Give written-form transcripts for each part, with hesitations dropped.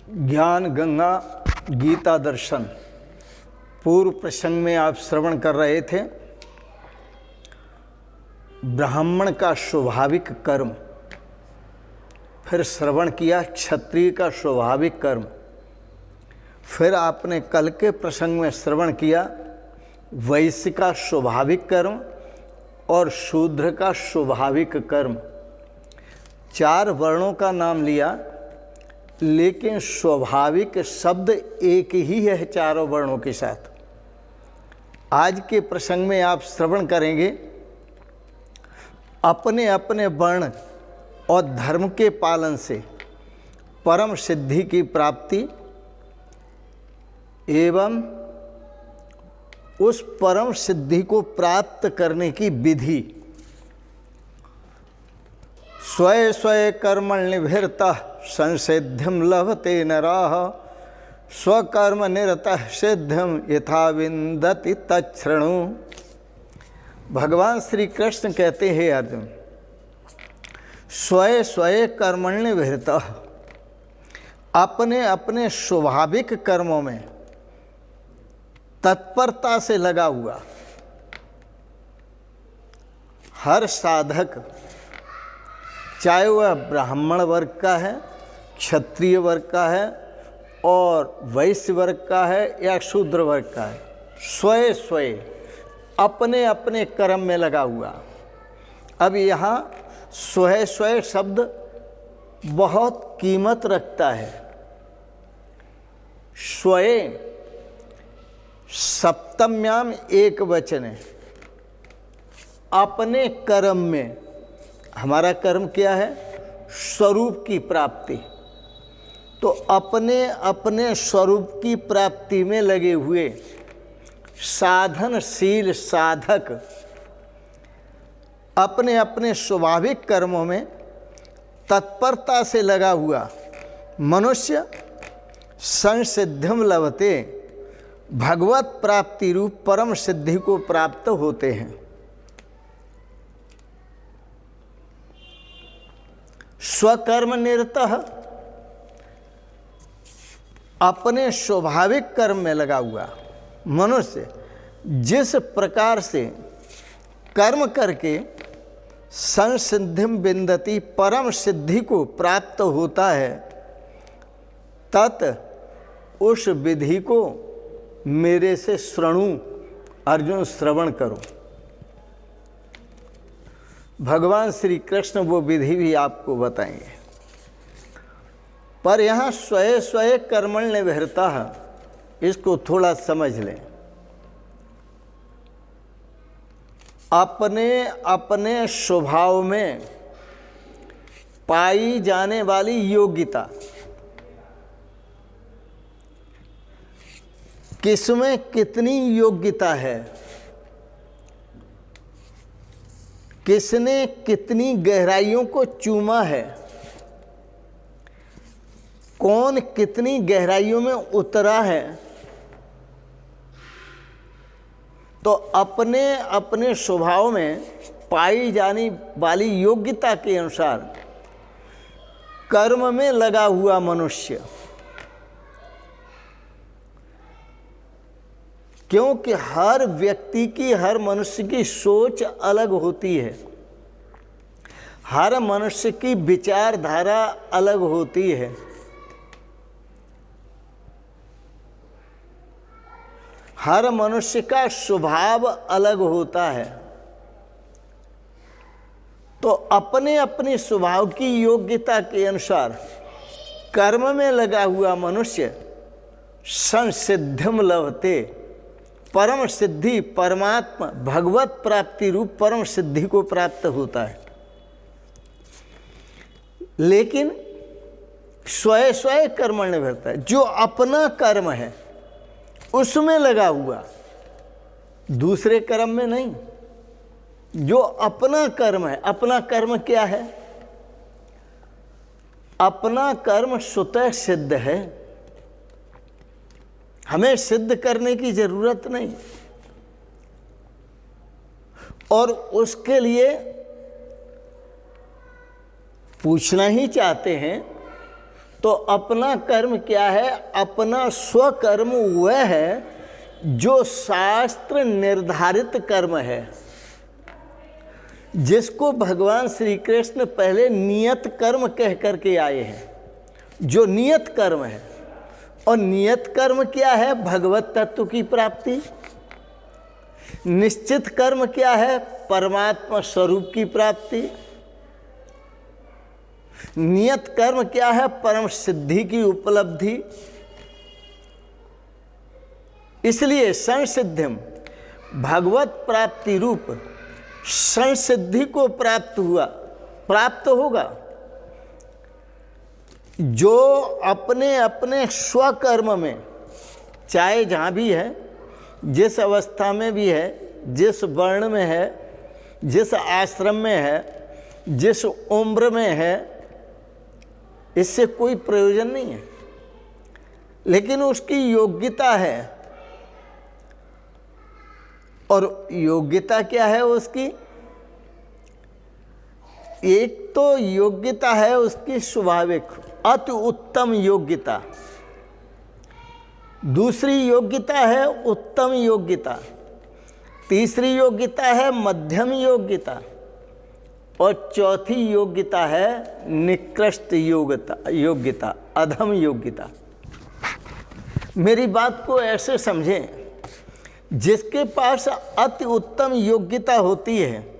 ज्ञान गंगा गीता दर्शन पूर्व प्रसंग में आप श्रवण कर रहे थे। ब्राह्मण का स्वाभाविक कर्म, फिर श्रवण किया क्षत्रिय का स्वाभाविक कर्म, फिर आपने कल के प्रसंग में श्रवण किया वैश्य का स्वाभाविक कर्म और शूद्र का स्वाभाविक कर्म। 4 वर्णों का नाम लिया, लेकिन स्वाभाविक शब्द एक ही है चारों वर्णों के साथ। आज के प्रसंग में आप श्रवण करेंगे अपने अपने वर्ण और धर्म के पालन से परम सिद्धि की प्राप्ति एवं उस परम सिद्धि को प्राप्त करने की विधि। स्वय स्वय कर्मण्यभिरतः संसिद्धिं लभते नराः स्वकर्म निरतः सिद्धिं यथा विन्दति तच्छृणु। भगवान श्री कृष्ण कहते हैं अर्जुन, स्वय स्वय कर्मण्यभिरतः, अपने अपने स्वाभाविक कर्मों में तत्परता से लगा हुआ हर साधक, चाहे वह ब्राह्मण वर्ग का है, क्षत्रिय वर्ग का है और वैश्य वर्ग का है या शूद्र वर्ग का है, स्वयं स्वयं अपने अपने कर्म में लगा हुआ। अब यहाँ स्वयं स्वयं शब्द बहुत कीमत रखता है। स्वयं सप्तम्याम एक वचन है। अपने कर्म में, हमारा कर्म क्या है? स्वरूप की प्राप्ति। तो अपने अपने स्वरूप की प्राप्ति में लगे हुए साधनशील साधक अपने अपने स्वाभाविक कर्मों में तत्परता से लगा हुआ मनुष्य संसिद्धिं लभते, भगवत प्राप्ति रूप परम सिद्धि को प्राप्त होते हैं। स्वकर्म निरतः, अपने स्वाभाविक कर्म में लगा हुआ मनुष्य जिस प्रकार से कर्म करके संसिद्धिं विन्दति, परम सिद्धि को प्राप्त होता है, तत् उस विधि को मेरे से श्रृणु, अर्जुन श्रवण करो। भगवान श्री कृष्ण वो विधि भी आपको बताएंगे। पर यहाँ स्वयं स्वयं कर्मण्यभिरतः, इसको थोड़ा समझ लें। अपने अपने स्वभाव में पाई जाने वाली योग्यता, किसमें कितनी योग्यता है, किसने कितनी गहराइयों को चूमा है, कौन कितनी गहराइयों में उतरा है, तो अपने अपने स्वभाव में पाई जाने वाली योग्यता के अनुसार कर्म में लगा हुआ मनुष्य, क्योंकि हर व्यक्ति की, हर मनुष्य की सोच अलग होती है, हर मनुष्य की विचारधारा अलग होती है। हर मनुष्य का स्वभाव अलग होता है। तो अपने अपने स्वभाव की योग्यता के अनुसार कर्म में लगा हुआ मनुष्य संसिद्धिं लभते, परम सिद्धि, परमात्मा भगवत प्राप्ति रूप परम सिद्धि को प्राप्त होता है। लेकिन स्वयं स्वयं कर्मण्यभिरतः, जो अपना कर्म है उसमें लगा हुआ, दूसरे कर्म में नहीं। जो अपना कर्म है, अपना कर्म क्या है? अपना कर्म स्वतः सिद्ध है, हमें सिद्ध करने की जरूरत नहीं। और उसके लिए पूछना ही चाहते हैं तो अपना कर्म क्या है? अपना स्वकर्म वह है जो शास्त्र निर्धारित कर्म है, जिसको भगवान श्री कृष्ण पहले नियत कर्म कह करके आए हैं, जो नियत कर्म है। और नियत कर्म क्या है? भगवत तत्व की प्राप्ति। निश्चित कर्म क्या है? परमात्मा स्वरूप की प्राप्ति। नियत कर्म क्या है? परम सिद्धि की उपलब्धि। इसलिए संसिद्धिम, भगवत प्राप्ति रूप संसिद्धि को प्राप्त होगा जो अपने अपने स्वकर्म में, चाहे जहाँ भी है, जिस अवस्था में भी है, जिस वर्ण में है, जिस आश्रम में है, जिस उम्र में है, इससे कोई प्रयोजन नहीं है, लेकिन उसकी योग्यता है। और योग्यता क्या है उसकी? एक तो योग्यता है उसकी स्वाभाविक अति उत्तम योग्यता, दूसरी योग्यता है उत्तम योग्यता, तीसरी योग्यता है मध्यम योग्यता, और चौथी योग्यता है निकृष्ट योग्यता, अधम योग्यता। मेरी बात को ऐसे समझें, जिसके पास अति उत्तम योग्यता होती है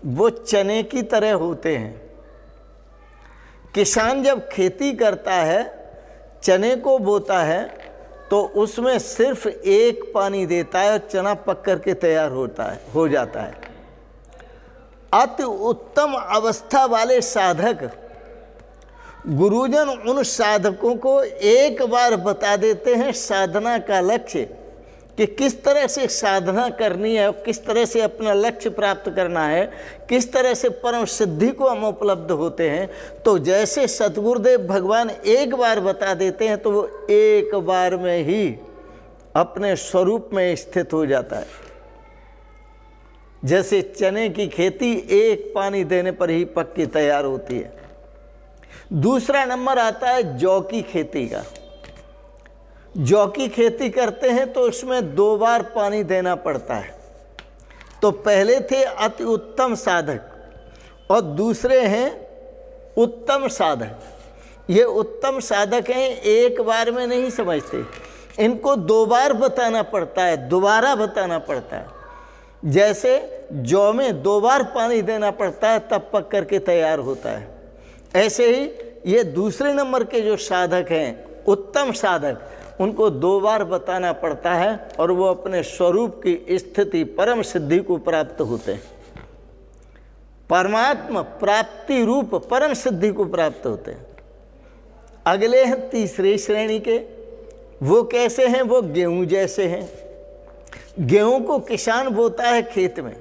वो चने की तरह होते हैं। किसान जब खेती करता है, चने को बोता है, तो उसमें सिर्फ एक पानी देता है और चना पक करके तैयार हो जाता है। अति उत्तम अवस्था वाले साधक, गुरुजन उन साधकों को एक बार बता देते हैं साधना का लक्ष्य, कि किस तरह से साधना करनी है, किस तरह से अपना लक्ष्य प्राप्त करना है, किस तरह से परम सिद्धि को हम उपलब्ध होते हैं। तो जैसे सतगुरुदेव भगवान एक बार बता देते हैं तो वो एक बार में ही अपने स्वरूप में स्थित हो जाता है। जैसे चने की खेती एक पानी देने पर ही पक के तैयार होती है। दूसरा नंबर आता है जौ की खेती का। जौ की खेती करते हैं तो उसमें 2 बार पानी देना पड़ता है। तो पहले थे अति उत्तम साधक और दूसरे हैं उत्तम साधक। ये उत्तम साधक हैं, एक बार में नहीं समझते, इनको 2 बार बताना पड़ता है, दोबारा बताना पड़ता है। जैसे जौ में 2 बार पानी देना पड़ता है तब पक करके तैयार होता है, ऐसे ही ये दूसरे नंबर के जो साधक हैं, उत्तम साधक, उनको 2 बार बताना पड़ता है और वो अपने स्वरूप की स्थिति परम सिद्धि को प्राप्त होते हैं। परमात्मा प्राप्ति रूप परम सिद्धि को प्राप्त होते हैं। अगले हैं तीसरी श्रेणी के। वो कैसे हैं? वो गेहूं जैसे हैं। गेहूं को किसान बोता है खेत में,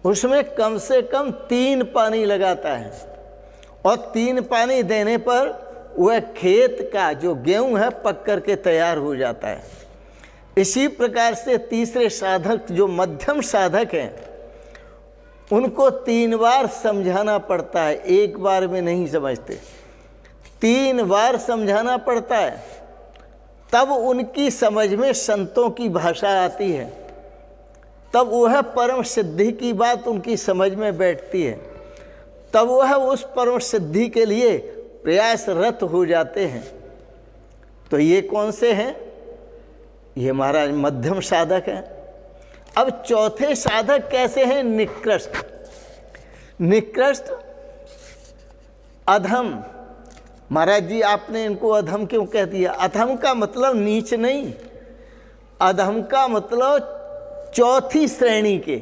उसमें कम से कम 3 पानी लगाता है और 3 पानी देने पर वह खेत का जो गेहूं है पक करके तैयार हो जाता है। इसी प्रकार से तीसरे साधक जो मध्यम साधक हैं, उनको 3 बार समझाना पड़ता है, एक बार में नहीं समझते, 3 बार समझाना पड़ता है, तब उनकी समझ में संतों की भाषा आती है, तब वह परम सिद्धि की बात उनकी समझ में बैठती है, तब वह उस परम सिद्धि के लिए प्रयासरत हो जाते हैं। तो ये कौन से हैं? ये महाराज मध्यम साधक हैं। अब चौथे साधक कैसे हैं? निकृष्ट। निकृष्ट अधम। महाराज जी आपने इनको अधम क्यों कह दिया? अधम का मतलब नीच नहीं, अधम का मतलब चौथी श्रेणी के।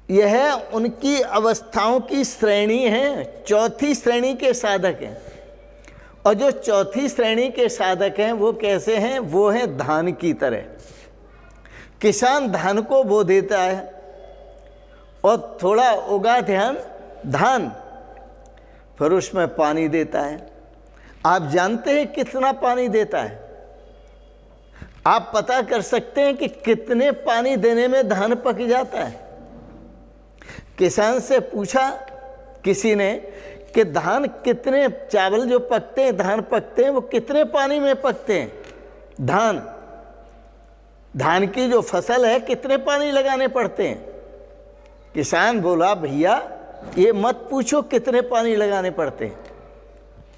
यह उनकी अवस्थाओं की श्रेणी है, चौथी श्रेणी के साधक हैं। और जो चौथी श्रेणी के साधक हैं वो कैसे हैं? वो हैं धान की तरह। किसान धान को बो देता है और थोड़ा उगा धान, फिर उसमें पानी देता है। आप जानते हैं कितना पानी देता है? आप पता कर सकते हैं कि कितने पानी देने में धान पक जाता है। किसान से पूछा किसी ने कि धान कितने, चावल जो पकते हैं, धान पकते हैं, वो कितने पानी में पकते हैं। धान की जो फसल है कितने पानी लगाने पड़ते हैं। किसान बोला भैया ये मत पूछो कितने पानी लगाने पड़ते हैं,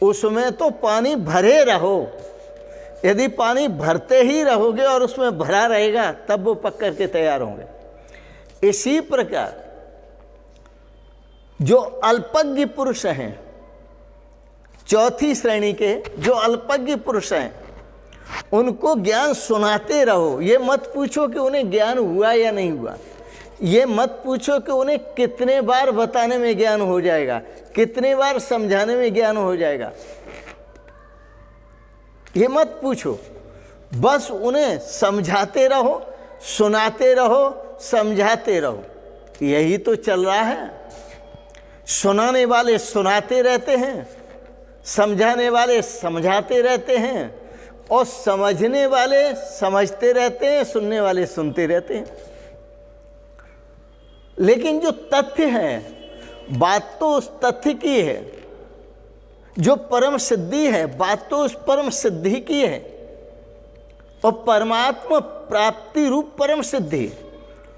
उसमें तो पानी भरे रहो। यदि पानी भरते ही रहोगे और उसमें भरा रहेगा तब वो पक करके तैयार होंगे। इसी प्रकार जो अल्पज्ञ पुरुष हैं, चौथी श्रेणी के जो अल्पज्ञ पुरुष हैं, उनको ज्ञान सुनाते रहो। ये मत पूछो कि उन्हें ज्ञान हुआ या नहीं हुआ, ये मत पूछो कि उन्हें कितने बार बताने में ज्ञान हो जाएगा, कितने बार समझाने में ज्ञान हो जाएगा, ये मत पूछो। बस उन्हें समझाते रहो, सुनाते रहो, समझाते रहो। यही तो चल रहा है। सुनाने वाले सुनाते रहते हैं, समझाने वाले समझाते रहते हैं, और समझने वाले समझते रहते हैं, सुनने वाले सुनते रहते हैं। लेकिन जो तथ्य है, बात तो उस तथ्य की है, जो परम सिद्धि है, बात तो उस परम सिद्धि की है। और परमात्मा प्राप्ति रूप परम सिद्धि,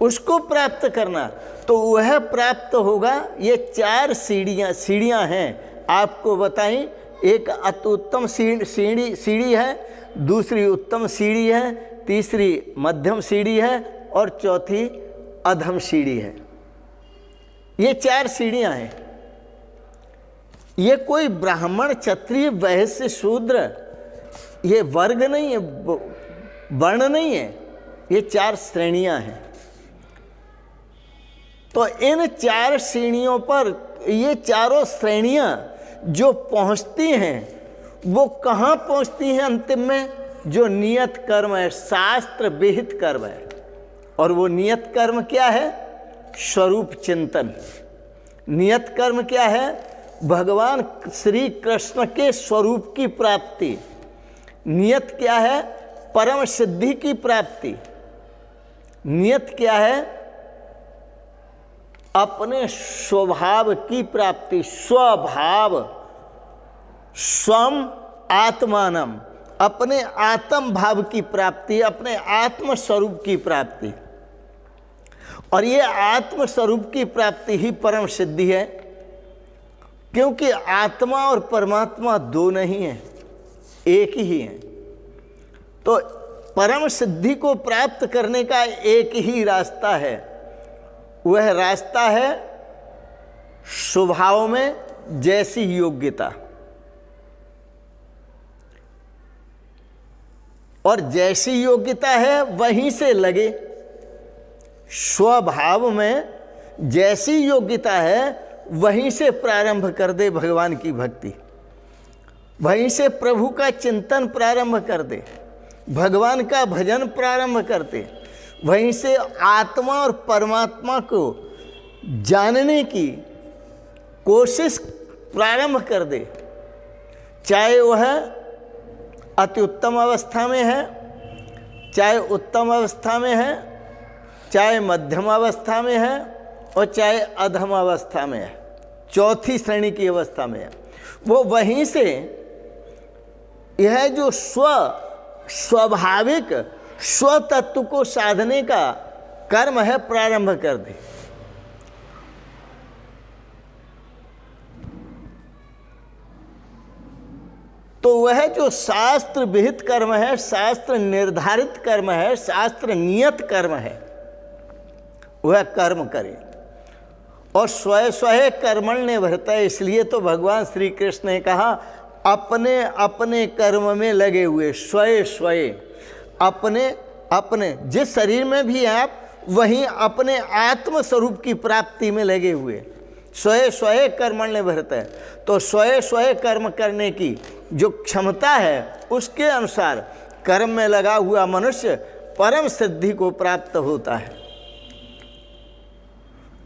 उसको प्राप्त करना, तो वह प्राप्त होगा। ये 4 सीढ़ियां हैं आपको बताई। एक अति उत्तम सीढ़ी है, दूसरी उत्तम सीढ़ी है, तीसरी मध्यम सीढ़ी है, और चौथी अधम सीढ़ी है। ये 4 सीढ़ियां हैं। ये कोई ब्राह्मण, क्षत्रिय, वैश्य, शूद्र, ये वर्ग नहीं है, वर्ण नहीं है, ये 4 श्रेणियां हैं। तो इन 4 श्रेणियों पर, ये चारों श्रेणियां जो पहुंचती हैं, वो कहाँ पहुंचती हैं अंतिम में? जो नियत कर्म है, शास्त्र विहित कर्म है। और वो नियत कर्म क्या है? स्वरूप चिंतन। नियत कर्म क्या है? भगवान श्री कृष्ण के स्वरूप की प्राप्ति। नियत क्या है? परम सिद्धि की प्राप्ति। नियत क्या है? अपने स्वभाव की प्राप्ति। स्वभाव, स्वम आत्मानम, अपने आत्म भाव की प्राप्ति, अपने आत्म स्वरूप की प्राप्ति। और ये आत्म स्वरूप की प्राप्ति ही परम सिद्धि है, क्योंकि आत्मा और परमात्मा 2 नहीं है, एक ही है। तो परम सिद्धि को प्राप्त करने का एक ही रास्ता है। वह रास्ता है स्वभाव में जैसी योग्यता, और जैसी योग्यता है वहीं से लगे। स्वभाव में जैसी योग्यता है वहीं से प्रारंभ कर दे भगवान की भक्ति, वहीं से प्रभु का चिंतन प्रारंभ कर दे, भगवान का भजन प्रारंभ कर दे, वहीं से आत्मा और परमात्मा को जानने की कोशिश प्रारंभ कर दे। चाहे वह अति उत्तम अवस्था में है, चाहे उत्तम अवस्था में है, चाहे मध्यम अवस्था में है, और चाहे अधम अवस्था में है, चौथी श्रेणी की अवस्था में है। वो वहीं से यह जो स्वाभाविक स्वतत्व को साधने का कर्म है प्रारंभ कर दे। तो वह जो शास्त्र विहित कर्म है, शास्त्र निर्धारित कर्म है, शास्त्र नियत कर्म है, वह कर्म करे। और स्वय स्वय कर्मण्य निवर्तते, इसलिए तो भगवान श्री कृष्ण ने कहा अपने अपने कर्म में लगे हुए, स्वय स्वय, अपने अपने जिस शरीर में भी आप वहीं अपने आत्म स्वरूप की प्राप्ति में लगे हुए, स्वय स्वय कर्मण्य निवर्तते। तो स्वय स्वय कर्म करने की जो क्षमता है उसके अनुसार कर्म में लगा हुआ मनुष्य परम सिद्धि को प्राप्त होता है।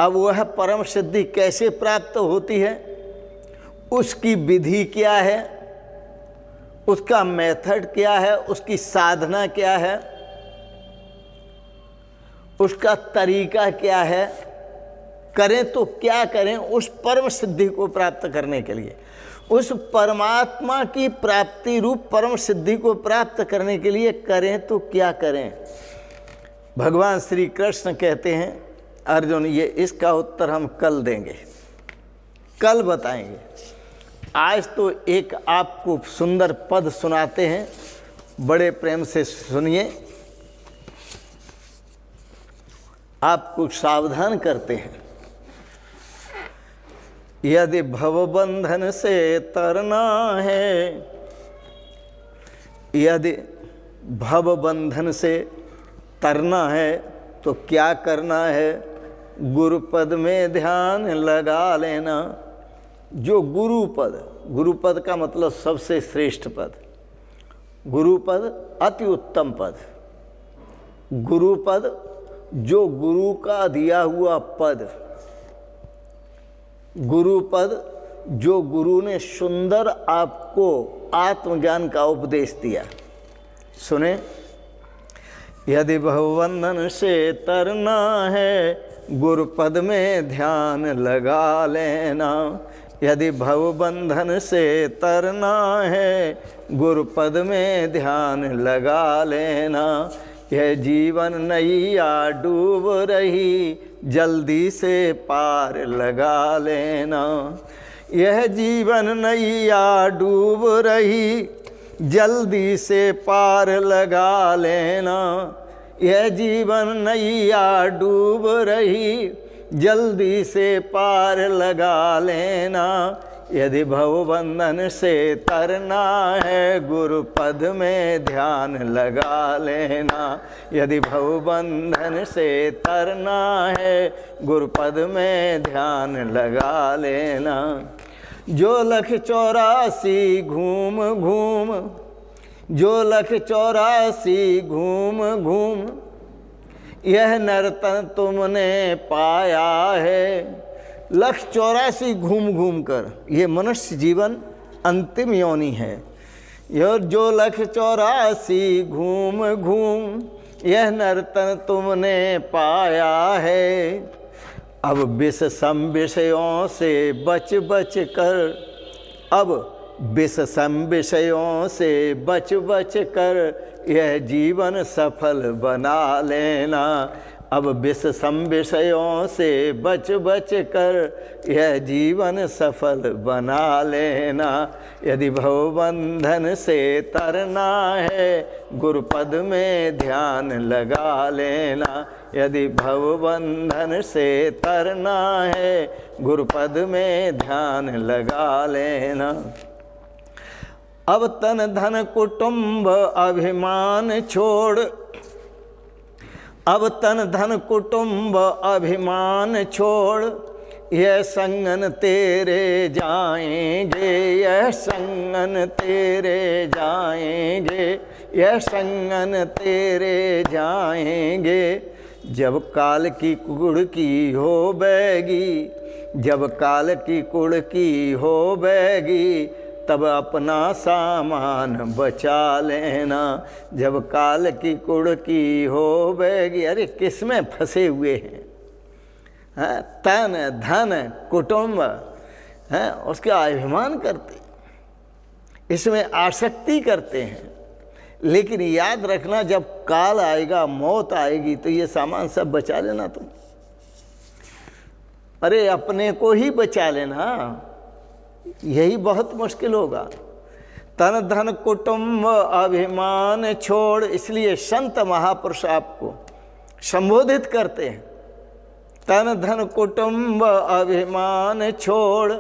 अब वह परम सिद्धि कैसे प्राप्त होती है, उसकी विधि क्या है, उसका मेथड क्या है, उसकी साधना क्या है, उसका तरीका क्या है, करें तो क्या करें उस परम सिद्धि को प्राप्त करने के लिए, उस परमात्मा की प्राप्ति रूप परम सिद्धि को प्राप्त करने के लिए करें तो क्या करें। भगवान श्री कृष्ण कहते हैं अर्जुन, ये इसका उत्तर हम कल देंगे, कल बताएंगे। आज तो एक आपको सुंदर पद सुनाते हैं, बड़े प्रेम से सुनिए, आपको सावधान करते हैं। यदि भवबंधन से तरना है, यदि भवबंधन से तरना है तो क्या करना है, गुरुपद में ध्यान लगा लेना। जो गुरुपद, गुरुपद का मतलब सबसे श्रेष्ठ पद, गुरुपद अति उत्तम पद, गुरुपद जो गुरु का दिया हुआ पद, गुरुपद जो गुरु ने सुंदर आपको आत्मज्ञान का उपदेश दिया। सुने, यदि भवबंधन से तरना है गुरुपद में ध्यान लगा लेना। यदि भवबंधन से तरना है गुरुपद में ध्यान लगा लेना। यह जीवन नैया डूब रही जल्दी से पार लगा लेना। यह जीवन नैया डूब रही जल्दी से पार लगा लेना। यह जीवन नैया डूब रही जल्दी से पार लगा लेना। यदि भवबंधन से तरना है गुरुपद में ध्यान लगा लेना। यदि भवबंधन से तरना है गुरुपद में ध्यान लगा लेना। जो लख 84 घूम घूम, जो लख 84 घूम घूम यह नर्तन तुमने पाया है। लख 84 घूम घूम कर, ये मनुष्य जीवन अंतिम योनि है। यह जो लख 84 घूम घूम यह नर्तन तुमने पाया है। अब विष सम विषयों से बच बच कर, अब विष सम विषयों से बच बच कर यह जीवन सफल बना लेना। अब विष सम विषयों से बच बच कर यह जीवन सफल बना लेना। यदि भवबंधन से तरना है गुरुपद में ध्यान लगा लेना। यदि भवबंधन से तरना है गुरुपद में ध्यान लगा लेना। अब तन धन कुटुंब अभिमान छोड़, अब तन धन कुटुंब अभिमान छोड़ यह संगन तेरे जाएंगे, यह संगन तेरे जाएंगे, यह संगन तेरे जाएंगे। जब काल की कुड़की हो बैगी, जब काल की कुड़की हो बैगी तब अपना सामान बचा लेना। जब काल की कुड़की हो बैगी, अरे किस में फंसे हुए हैं, हैं? तन धन कुटुंब हैं, उसका अभिमान करते, इसमें आसक्ति करते हैं। लेकिन याद रखना जब काल आएगा, मौत आएगी तो ये सामान सब बचा लेना तुम। अरे अपने को ही बचा लेना, यही बहुत मुश्किल होगा। तन धन कुटुंब अभिमान छोड़, इसलिए संत महापुरुष आपको संबोधित करते हैं। तन धन कुटुंब अभिमान छोड़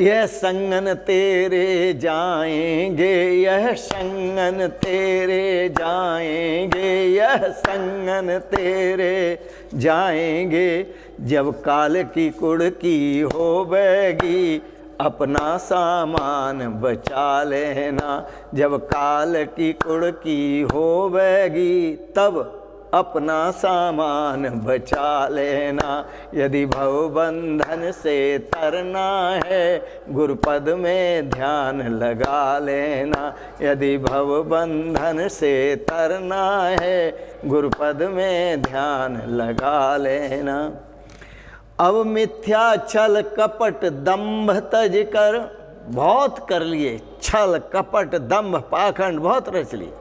यह संगन तेरे जाएंगे, यह संगन तेरे जाएंगे, यह संगन तेरे जाएंगे। जब काल की कुड़की हो बैगी अपना सामान बचा लेना। जब काल की कुड़की हो बैगी तब अपना सामान बचा लेना। यदि भवबंधन से तरना है गुरुपद में ध्यान लगा लेना। यदि भवबंधन से तरना है गुरुपद में ध्यान लगा लेना। अब मिथ्या छल कपट दंभ तज कर, बहुत कर लिए, छल कपट दंभ पाखंड बहुत रच लिए।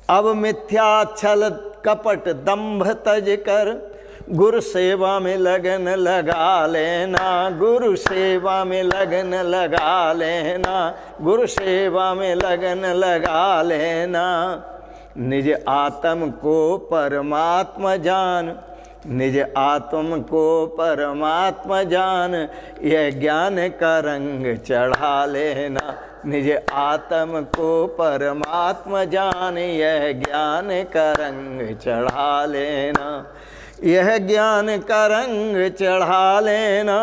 अब मिथ्या छल कपट दंभ तज कर, गुरु सेवा में लगन लगा लेना, गुरु सेवा में लगन लगा लेना, गुरु सेवा में लगन लगा लेना। निज आत्म को परमात्मा जान, निज आत्म को परमात्मा जान, यह ज्ञान का रंग चढ़ा लेना। निज आत्म को परमात्मा जान, यह ज्ञान का रंग चढ़ा लेना। यह ज्ञान का रंग चढ़ा लेना,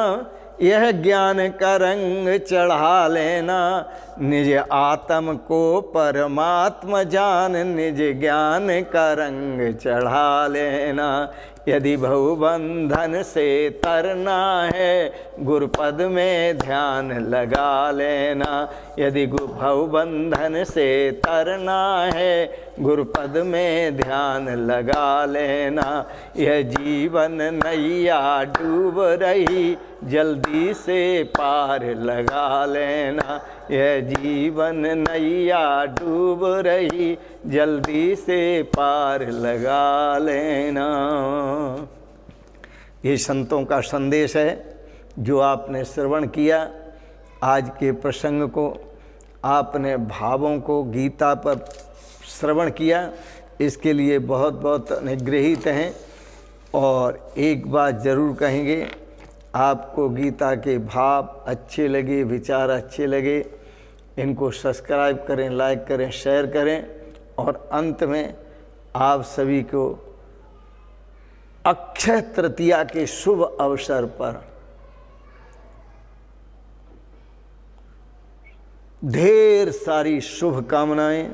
यह ज्ञान का रंग चढ़ा लेना। निज आत्म को परमात्मा जान, निज ज्ञान का रंग चढ़ा लेना। यदि भवबंधन से तरना है, गुरुपद में ध्यान लगा लेना। यदि भवबंधन से तरना है, गुरुपद में ध्यान लगा लेना। यह जीवन नैया डूब रही, जल्दी से पार लगा लेना। यह जीवन नैया डूब रही, जल्दी से पार लगा लेना। ये संतों का संदेश है जो आपने श्रवण किया। आज के प्रसंग को आपने भावों को गीता पर श्रवण किया, इसके लिए बहुत बहुत अनुग्रहित हैं। और एक बात ज़रूर कहेंगे, आपको गीता के भाव अच्छे लगे, विचार अच्छे लगे, इनको सब्सक्राइब करें, लाइक करें, शेयर करें। और अंत में आप सभी को अक्षय तृतीया के शुभ अवसर पर ढेर सारी शुभकामनाएं,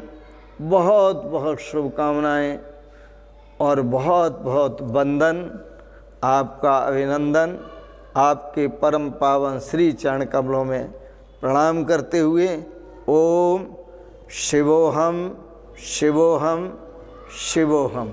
बहुत बहुत शुभकामनाएं और बहुत बहुत वंदन, आपका अभिनंदन। आपके परम पावन श्री चरण कमलों में प्रणाम करते हुए ओम शिवोहम शिवोहम शिवोहम।